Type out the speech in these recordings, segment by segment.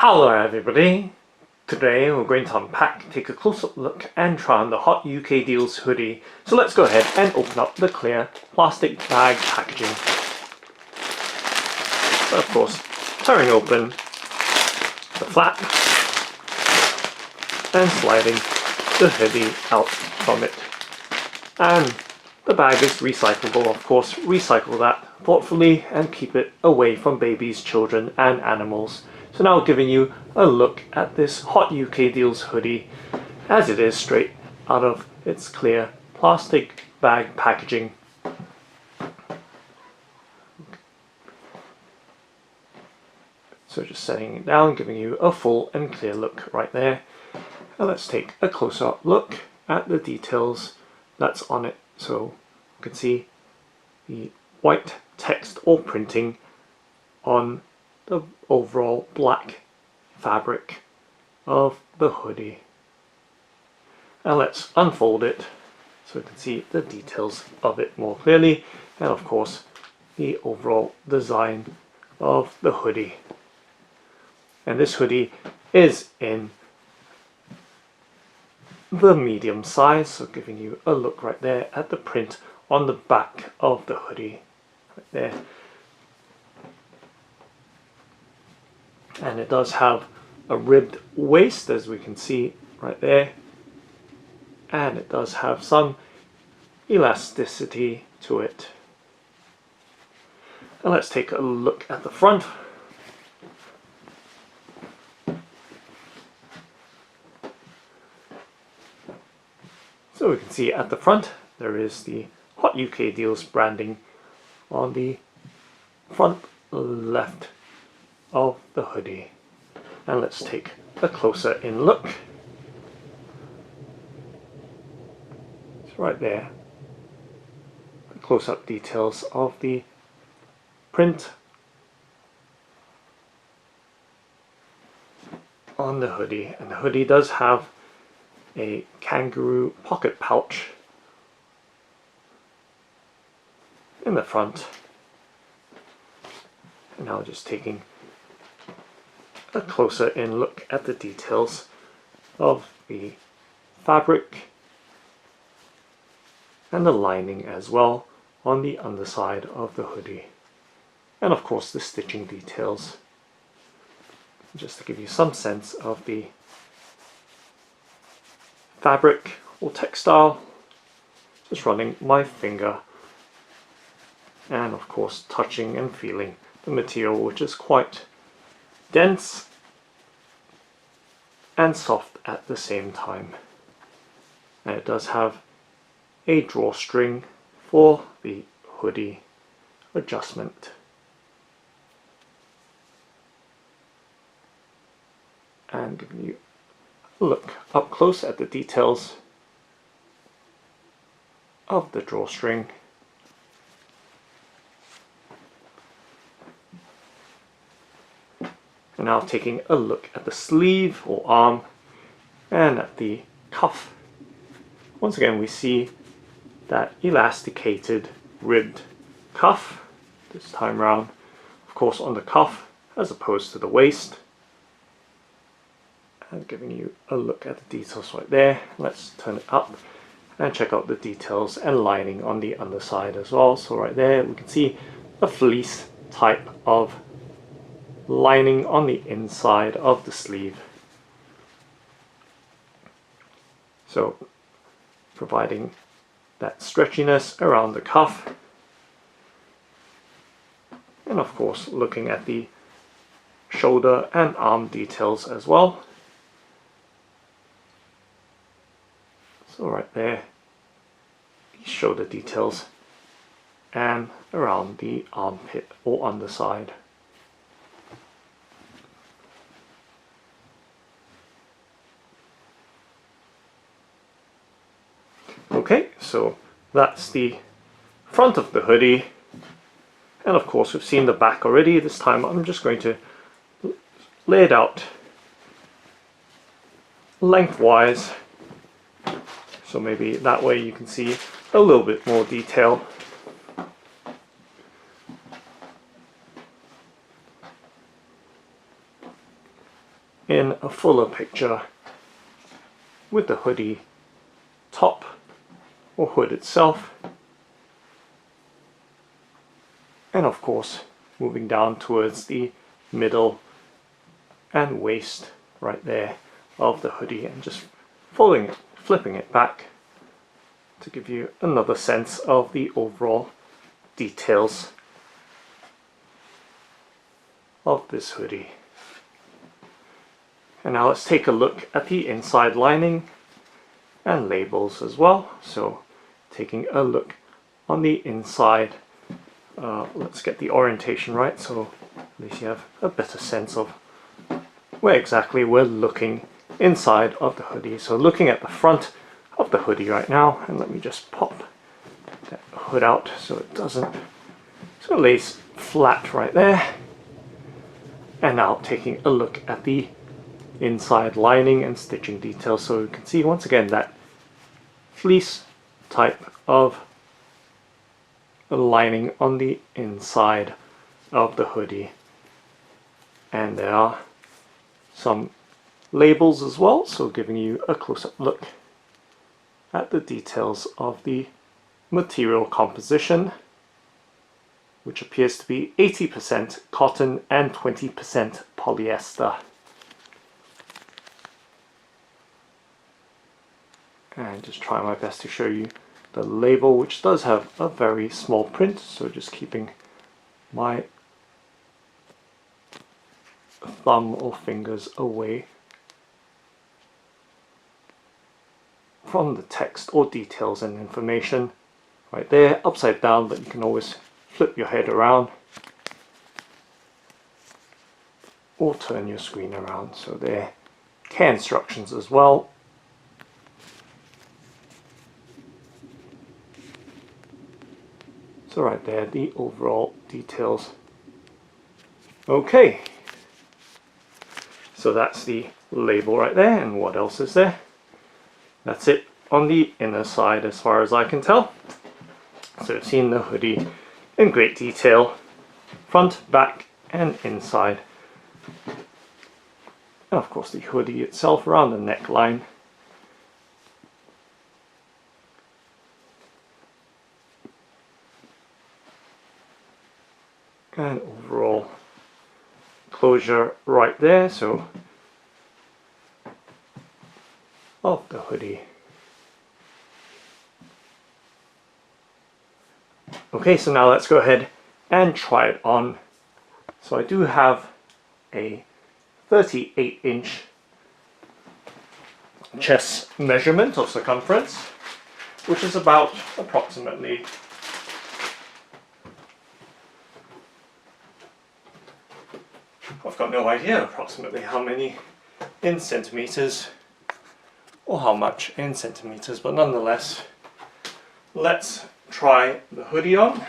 Hello everybody! Today we're going to unpack, take a close-up look and try on the Hot UK Deals hoodie. So let's go ahead and open up the clear plastic bag packaging. So of course, tearing open the flap and sliding the hoodie out from it. And the bag is recyclable, of course. Recycle that thoughtfully and keep it away from babies, children and animals. So now giving you a look at this Hot UK Deals hoodie as it is straight out of its clear plastic bag packaging. So just setting it down, giving you a full and clear look right there. Now let's take a close-up look at the details that's on it. So you can see the white text or printing on the overall black fabric of the hoodie. Now let's unfold it so we can see the details of it more clearly, and of course the overall design of the hoodie. And this hoodie is in the medium size, so giving you a look right there at the print on the back of the hoodie right there. And it does have a ribbed waist, as we can see right there, and it does have some elasticity to it. And let's take a look at the front. So we can see at the front there is the Hot UK Deals branding on the front left of the hoodie. And let's take a closer in look. It's right there, the close-up details of the print on the hoodie. And the hoodie does have a kangaroo pocket pouch in the front. And now just taking a closer in look at the details of the fabric and the lining as well on the underside of the hoodie, and of course the stitching details, just to give you some sense of the fabric or textile. Just running my finger and of course touching and feeling the material, which is quite dense and soft at the same time. And it does have a drawstring for the hoodie adjustment. And giving you a look up close at the details of the drawstring. And now taking a look at the sleeve or arm and at the cuff. Once again we see that elasticated ribbed cuff this time round, of course on the cuff as opposed to the waist. And giving you a look at the details right there. Let's turn it up and check out the details and lining on the underside as well. So right there we can see a fleece type of lining on the inside of the sleeve, so providing that stretchiness around the cuff. And of course looking at the shoulder and arm details as well. So right there, the shoulder details and around the armpit or underside. Okay, so that's the front of the hoodie, and of course we've seen the back already. This time I'm just going to lay it out lengthwise, so maybe that way you can see a little bit more detail. in a fuller picture with the hoodie top or hood itself, and of course moving down towards the middle and waist right there of the hoodie, and just folding it, flipping it back to give you another sense of the overall details of this hoodie. And now let's take a look at the inside lining and labels as well. So taking a look on the inside, let's get the orientation right so at least you have a better sense of where exactly we're looking inside of the hoodie. So looking at the front of the hoodie right now, and let me just pop that hood out so it doesn't, so it lays flat right there. And now taking a look at the inside lining and stitching details, so you can see once again that fleece type of lining on the inside of the hoodie. And there are some labels as well, so giving you a close-up look at the details of the material composition, which appears to be 80% cotton and 20% polyester. And just try my best to show you the label, which does have a very small print, so just keeping my thumb or fingers away from the text or details and information. Right there, upside down, but you can always flip your head around or turn your screen around. So there, care instructions as well. So right there, the overall details. Okay, so that's the label right there, and what else is there? That's it on the inner side as far as I can tell. So you've seen the hoodie in great detail, front, back and inside. And of course the hoodie itself around the neckline. And overall closure right there, so of the hoodie. Okay, so now let's go ahead and try it on. So I do have a 38-inch chest measurement of circumference, which is about approximately I've got no idea approximately how many in centimeters or how much in centimeters, but nonetheless, let's try the hoodie on.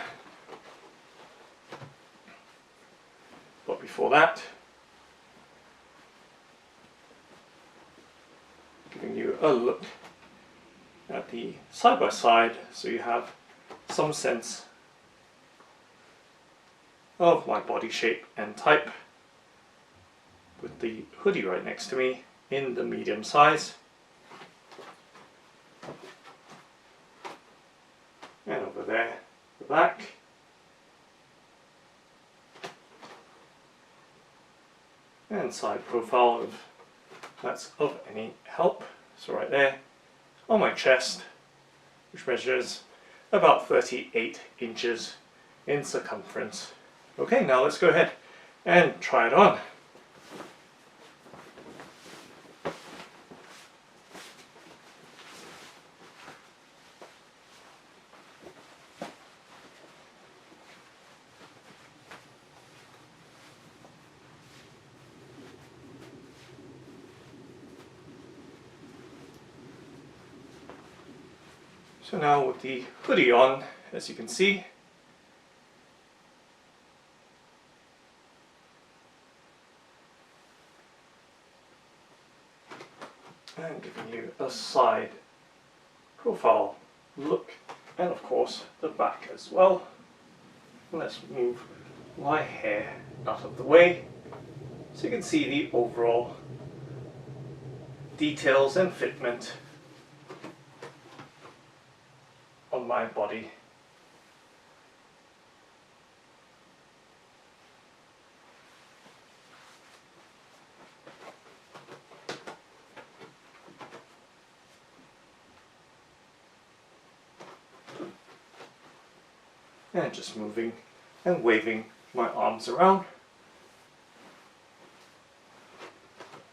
But before that, giving you a look at the side by side so you have some sense of my body shape and type, with the hoodie right next to me in the medium size. And over there, the back. And side profile if that's of any help. So right there on my chest, which measures about 38 inches in circumference. Okay, now let's go ahead and try it on. So now with the hoodie on, as you can see, and giving you a side profile look, and of course the back as well. Let's move my hair out of the way so you can see the overall details and fitment on my body. And just moving and waving my arms around.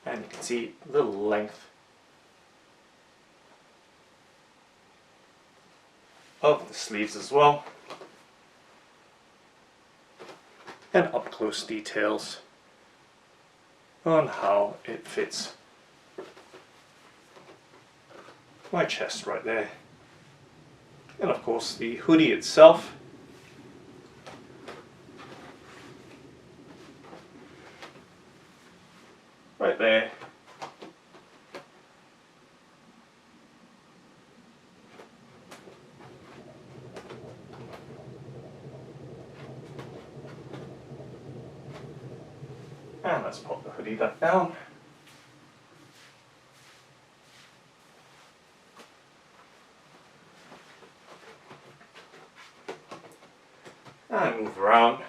And you can see a little length of the sleeves as well. And up close details on how it fits my chest right there. And of course the hoodie itself. Right there. And let's pop the hoodie back down. And move around.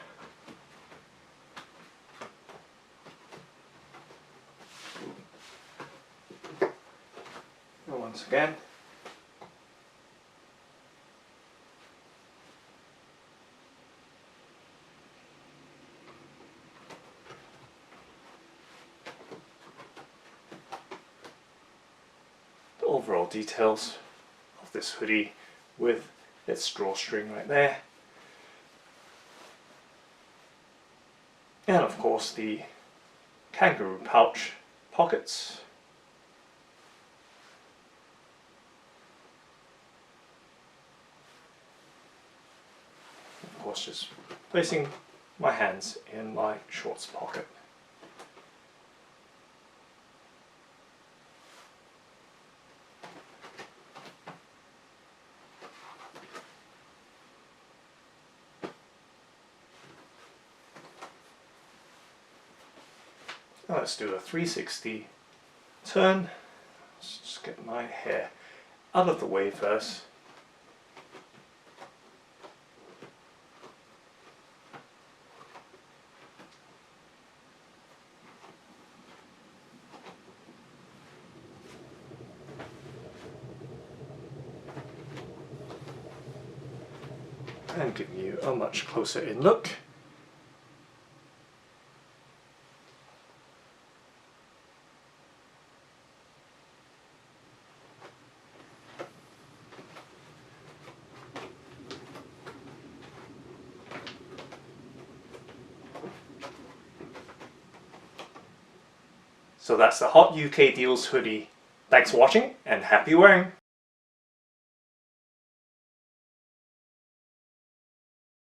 And once again. The overall details of this hoodie with its drawstring right there. And of course the kangaroo pouch pockets. Of course just placing my hands in my shorts pocket. Now let's do a 360 turn. Let's just get my hair out of the way first. And giving you a much closer in look. So that's the Hot UK Deals hoodie. Thanks for watching and happy wearing!